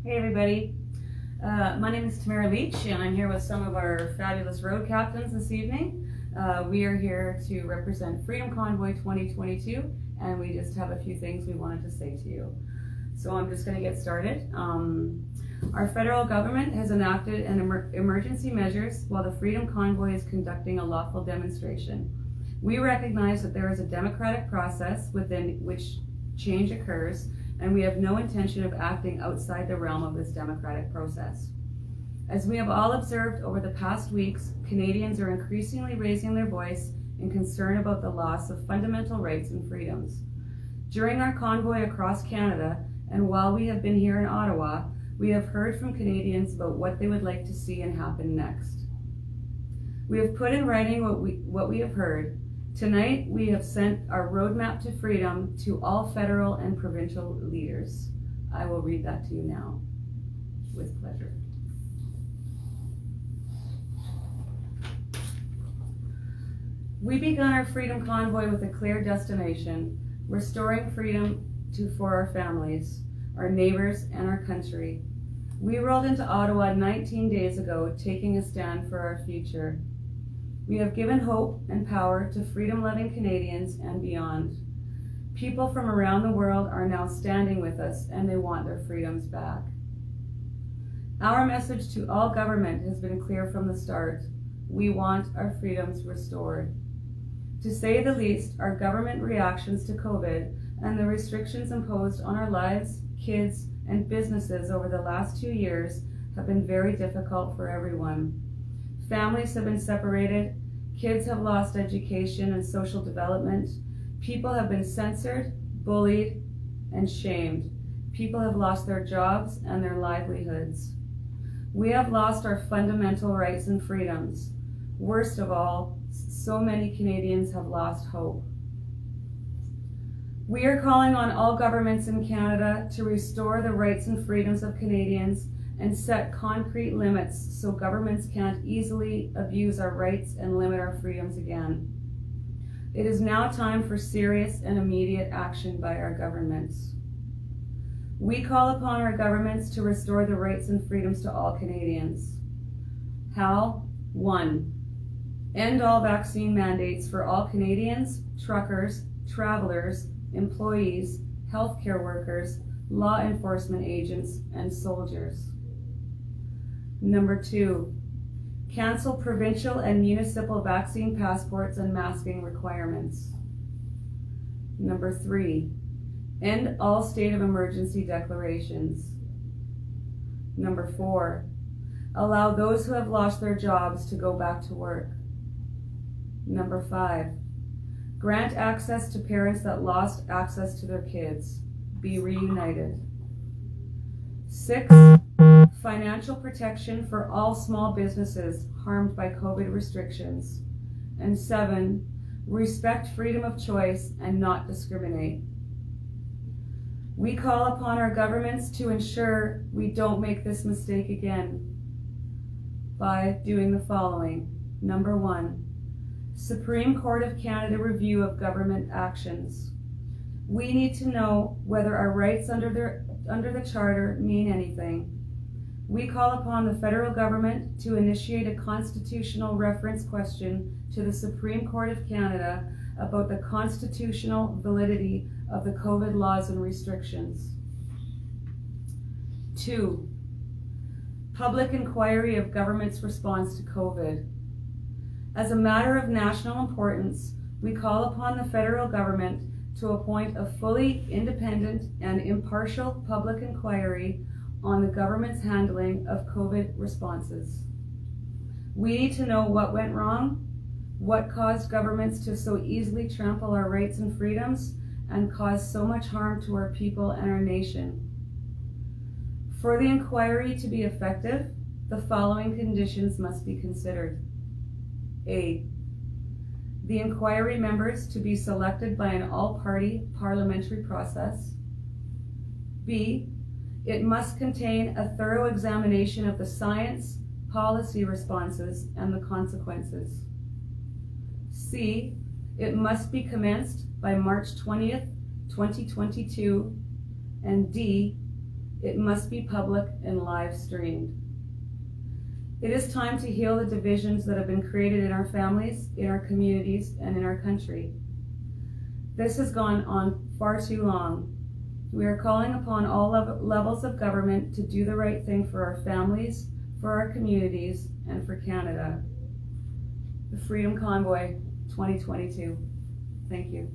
Hey everybody, my name is Tamara Lich and I'm here with some of our fabulous road captains this evening. We are here to represent Freedom Convoy 2022 and we just have a few things we wanted to say to you. So I'm just going to get started. Our federal government has enacted an emergency measures while the Freedom Convoy is conducting a lawful demonstration. We recognize that there is a democratic process within which change occurs, and we have no intention of acting outside the realm of this democratic process. As we have all observed over the past weeks, Canadians are increasingly raising their voice in concern about the loss of fundamental rights and freedoms. During our convoy across Canada, and while we have been here in Ottawa, we have heard from Canadians about what they would like to see and happen next. We have put in writing what we have heard. Tonight, we have sent our roadmap to freedom to all federal and provincial leaders. I will read that to you now, with pleasure. We begun our freedom convoy with a clear destination, restoring freedom for our families, our neighbors, and our country. We rolled into Ottawa 19 days ago, taking a stand for our future. We have given hope and power to freedom-loving Canadians and beyond. People from around the world are now standing with us and they want their freedoms back. Our message to all government has been clear from the start. We want our freedoms restored. To say the least, our government reactions to COVID and the restrictions imposed on our lives, kids, and businesses over the last 2 years have been very difficult for everyone. Families have been separated, kids have lost education and social development, people have been censored, bullied, and shamed. People have lost their jobs and their livelihoods. We have lost our fundamental rights and freedoms. Worst of all, so many Canadians have lost hope. We are calling on all governments in Canada to restore the rights and freedoms of Canadians and set concrete limits so governments can't easily abuse our rights and limit our freedoms again. It is now time for serious and immediate action by our governments. We call upon our governments to restore the rights and freedoms to all Canadians. How? 1. End all vaccine mandates for all Canadians, truckers, travelers, employees, healthcare workers, law enforcement agents, and soldiers. 2, cancel provincial and municipal vaccine passports and masking requirements. 3, end all state of emergency declarations. 4, allow those who have lost their jobs to go back to work. 5, grant access to parents that lost access to their kids. Be reunited. 6, financial protection for all small businesses harmed by COVID restrictions. And 7, respect freedom of choice and not discriminate. We call upon our governments to ensure we don't make this mistake again by doing the following. 1, Supreme Court of Canada review of government actions. We need to know whether our rights under the Charter mean anything. We call upon the federal government to initiate a constitutional reference question to the Supreme Court of Canada about the constitutional validity of the COVID laws and restrictions. 2, public inquiry of government's response to COVID. As a matter of national importance, we call upon the federal government to appoint a fully independent and impartial public inquiry on the government's handling of COVID responses. We need to know what went wrong, what caused governments to so easily trample our rights and freedoms and cause so much harm to our people and our nation. For the inquiry to be effective, the following conditions must be considered. A, the inquiry members to be selected by an all-party parliamentary process. B, it must contain a thorough examination of the science, policy responses, and the consequences. C, it must be commenced by March 20th, 2022. And D, It must be public and live streamed. It is time to heal the divisions that have been created in our families, in our communities, and in our country. This has gone on far too long. We are calling upon all levels of government to do the right thing for our families, for our communities, and for Canada. The Freedom Convoy 2022. Thank you.